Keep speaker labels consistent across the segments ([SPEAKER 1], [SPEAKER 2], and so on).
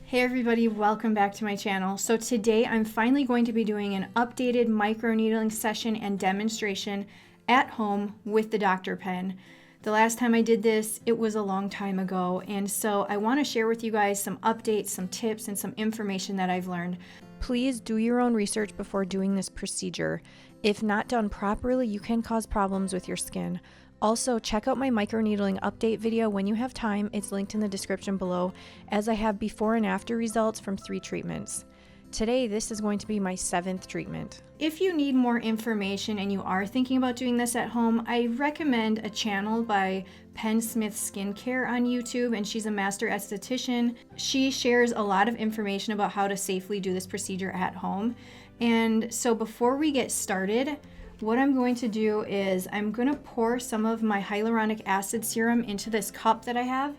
[SPEAKER 1] Hey everybody, welcome back to my channel. So today I'm finally going to be doing an updated microneedling session and demonstration at home with the Dr. Pen. The last time I did this, it was a long time ago, and so I want to share with you guys some updates, some tips, and some information that I've learned. Please do your own research before doing this procedure. If not done properly, you can cause problems with your skin. Also, check out my microneedling update video when you have time. It's linked in the description below, as I have before and after results from 3 treatments. Today, this is going to be my 7th treatment. If you need more information and you are thinking about doing this at home, I recommend a channel by Smith Skincare on YouTube, and she's a master esthetician. She shares a lot of information about how to safely do this procedure at home. And so before we get started, what I'm going to do is I'm going to pour some of my hyaluronic acid serum into this cup that I have.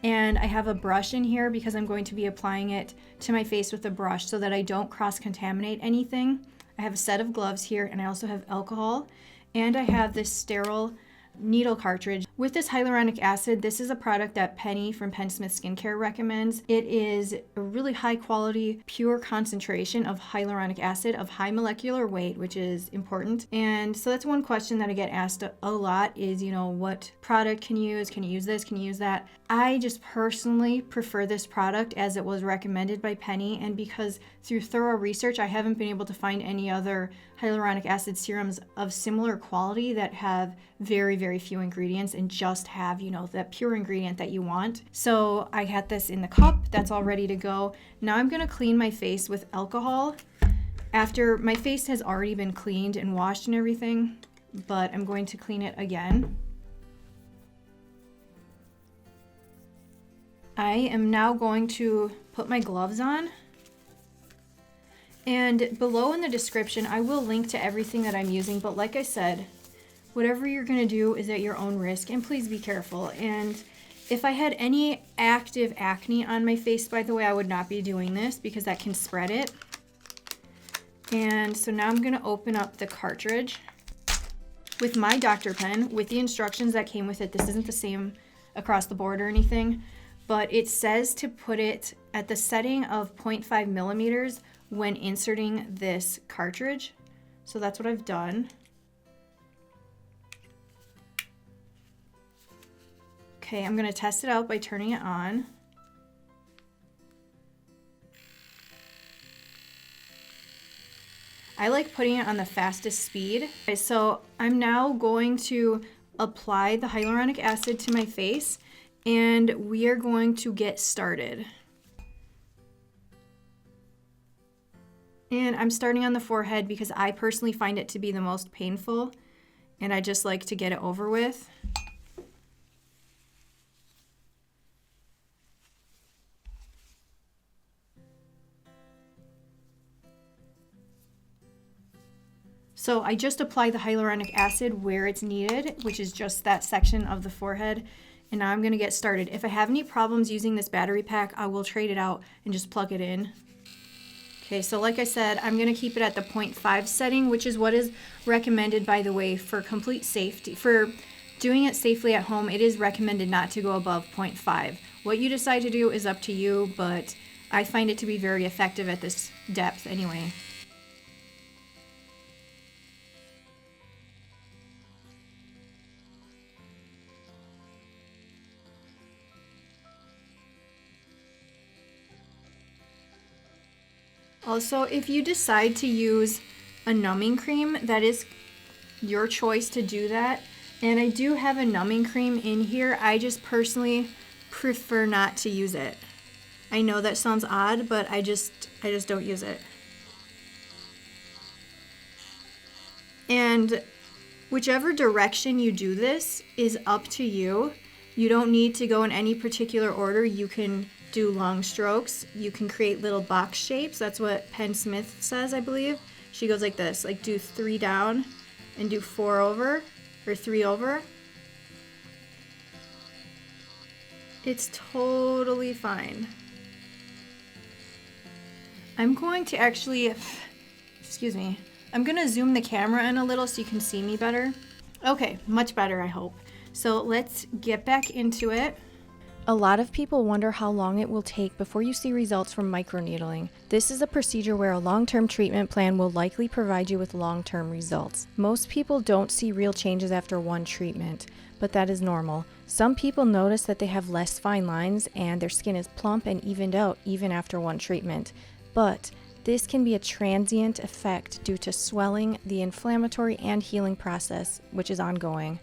[SPEAKER 1] And I have a brush in here because I'm going to be applying it to my face with a brush so that I don't cross-contaminate anything. I have a set of gloves here, and I also have alcohol. And I have this sterile needle cartridge. With this hyaluronic acid, this is a product that Penny from Smith Skincare recommends. It is a really high quality, pure concentration of hyaluronic acid of high molecular weight, which is important. And so that's one question that I get asked a lot is, what product can you use? Can you use this? Can you use that? I just personally prefer this product as it was recommended by Penny, and because through thorough research, I haven't been able to find any other hyaluronic acid serums of similar quality that have very, very few ingredients and just have, that pure ingredient that you want. So I had this in the cup, that's all ready to go. Now I'm gonna clean my face with alcohol after my face has already been cleaned and washed and everything, but I'm going to clean it again. I am now going to put my gloves on. And below in the description, I will link to everything that I'm using, but like I said, whatever you're gonna do is at your own risk, and please be careful. And if I had any active acne on my face, by the way, I would not be doing this because that can spread it. And so now I'm gonna open up the cartridge with my Dr. Pen with the instructions that came with it. This isn't the same across the board or anything, but it says to put it at the setting of 0.5 millimeters when inserting this cartridge. So that's what I've done. Okay, I'm gonna test it out by turning it on. I like putting it on the fastest speed. Okay, so I'm now going to apply the hyaluronic acid to my face, and we are going to get started. And I'm starting on the forehead because I personally find it to be the most painful, and I just like to get it over with. So I just apply the hyaluronic acid where it's needed, which is just that section of the forehead. And now I'm gonna get started. If I have any problems using this battery pack, I will trade it out and just plug it in. Okay, so like I said, I'm gonna keep it at the 0.5 setting, which is what is recommended, by the way, for complete safety. For doing it safely at home, it is recommended not to go above 0.5. What you decide to do is up to you, but I find it to be very effective at this depth anyway. Also, if you decide to use a numbing cream, that is your choice to do that. And I do have a numbing cream in here. I just personally prefer not to use it. I know that sounds odd, but I just don't use it. And whichever direction you do this is up to you. You don't need to go in any particular order. You can do long strokes. You can create little box shapes. That's what Penn Smith says, I believe. She goes like this, like do 3 down and do 4 over, or 3 over. It's totally fine. I'm going to actually, excuse me, I'm gonna zoom the camera in a little so you can see me better. Okay, much better, I hope. So let's get back into it. A lot of people wonder how long it will take before you see results from microneedling. This is a procedure where a long-term treatment plan will likely provide you with long-term results. Most people don't see real changes after one treatment, but that is normal. Some people notice that they have less fine lines and their skin is plump and evened out even after one treatment. But this can be a transient effect due to swelling, the inflammatory and healing process, which is ongoing.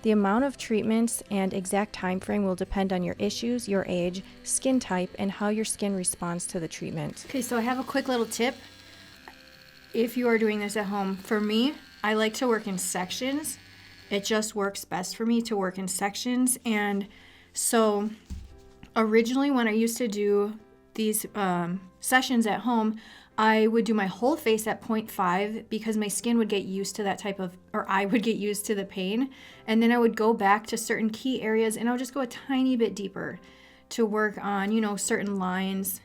[SPEAKER 1] The amount of treatments and exact time frame will depend on your issues, your age, skin type, and how your skin responds to the treatment. Okay, so I have a quick little tip if you are doing this at home. For me, I like to work in sections. It just works best for me to work in sections. And so originally when I used to do these sessions at home, I would do my whole face at 0.5 because my skin would get used to that type of, or I would get used to the pain. And then I would go back to certain key areas and I would just go a tiny bit deeper to work on, certain lines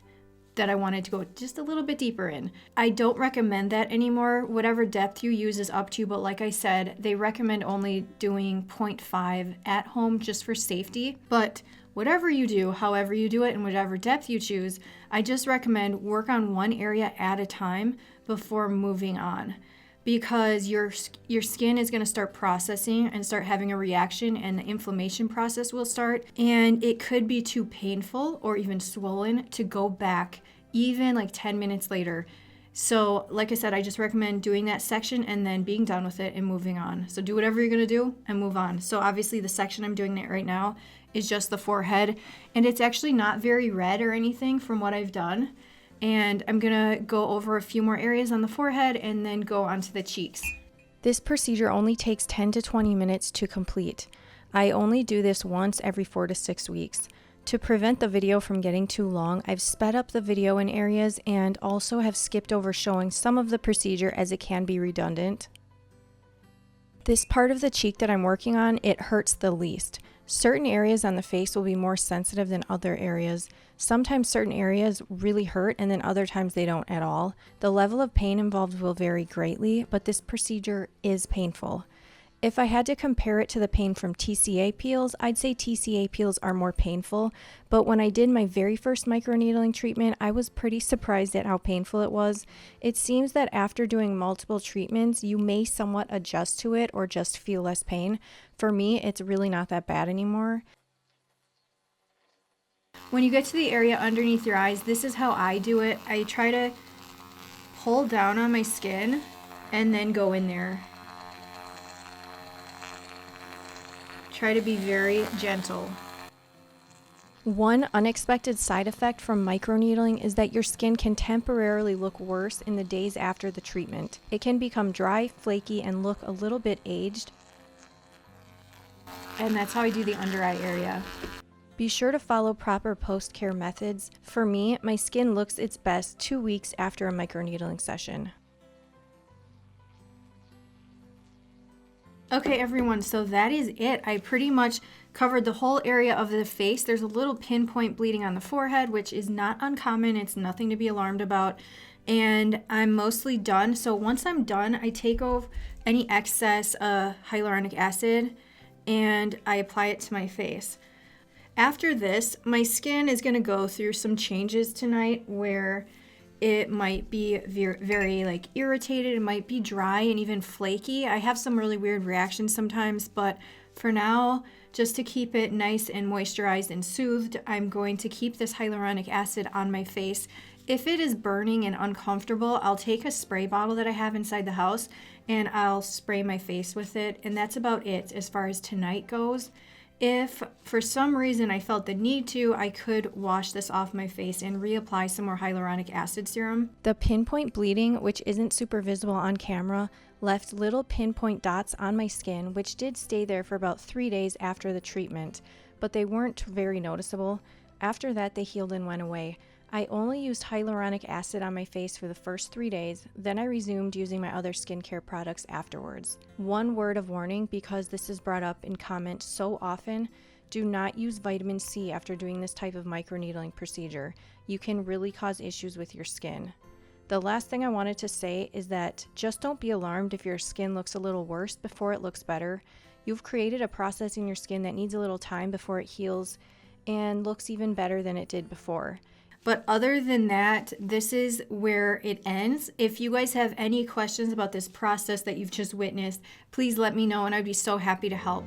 [SPEAKER 1] that I wanted to go just a little bit deeper in. I don't recommend that anymore. Whatever depth you use is up to you, but like I said, they recommend only doing 0.5 at home just for safety. But whatever you do, however you do it, and whatever depth you choose, I just recommend work on one area at a time before moving on, because your skin is going to start processing and start having a reaction, and the inflammation process will start, and it could be too painful or even swollen to go back even like 10 minutes later. So like I said, I just recommend doing that section and then being done with it and moving on. So do whatever you're going to do and move on. So obviously the section I'm doing right now is just the forehead, and it's actually not very red or anything from what I've done. And I'm gonna go over a few more areas on the forehead and then go onto the cheeks. This procedure only takes 10 to 20 minutes to complete. I only do this once every 4 to 6 weeks. To prevent the video from getting too long, I've sped up the video in areas and also have skipped over showing some of the procedure as it can be redundant. This part of the cheek that I'm working on, it hurts the least. Certain areas on the face will be more sensitive than other areas. Sometimes certain areas really hurt and then other times they don't at all. The level of pain involved will vary greatly, but this procedure is painful. If I had to compare it to the pain from TCA peels, I'd say TCA peels are more painful, but when I did my very first microneedling treatment, I was pretty surprised at how painful it was. It seems that after doing multiple treatments, you may somewhat adjust to it or just feel less pain. For me, it's really not that bad anymore. When you get to the area underneath your eyes, this is how I do it. I try to pull down on my skin and then go in there. Try to be very gentle. One unexpected side effect from microneedling is that your skin can temporarily look worse in the days after the treatment. It can become dry, flaky, and look a little bit aged. And that's how I do the under eye area. Be sure to follow proper post-care methods. For me, my skin looks its best 2 weeks after a microneedling session. Okay everyone, so that is it. I pretty much covered the whole area of the face. There's a little pinpoint bleeding on the forehead, which is not uncommon. It's nothing to be alarmed about. And I'm mostly done. So once I'm done, I take off any excess hyaluronic acid and I apply it to my face. After this, my skin is going to go through some changes tonight where it might be very like irritated, it might be dry and even flaky. I have some really weird reactions sometimes, but for now, just to keep it nice and moisturized and soothed, I'm going to keep this hyaluronic acid on my face. If it is burning and uncomfortable, I'll take a spray bottle that I have inside the house and I'll spray my face with it, and that's about it as far as tonight goes. If for some reason I felt the need to, I could wash this off my face and reapply some more hyaluronic acid serum. The pinpoint bleeding, which isn't super visible on camera, left little pinpoint dots on my skin, which did stay there for about 3 days after the treatment, but they weren't very noticeable. After that, they healed and went away. I only used hyaluronic acid on my face for the first 3 days, then I resumed using my other skincare products afterwards. One word of warning, because this is brought up in comments so often, do not use vitamin C after doing this type of microneedling procedure. You can really cause issues with your skin. The last thing I wanted to say is that just don't be alarmed if your skin looks a little worse before it looks better. you've created a process in your skin that needs a little time before it heals and looks even better than it did before. But other than that, this is where it ends. If you guys have any questions about this process that you've just witnessed, please let me know and I'd be so happy to help.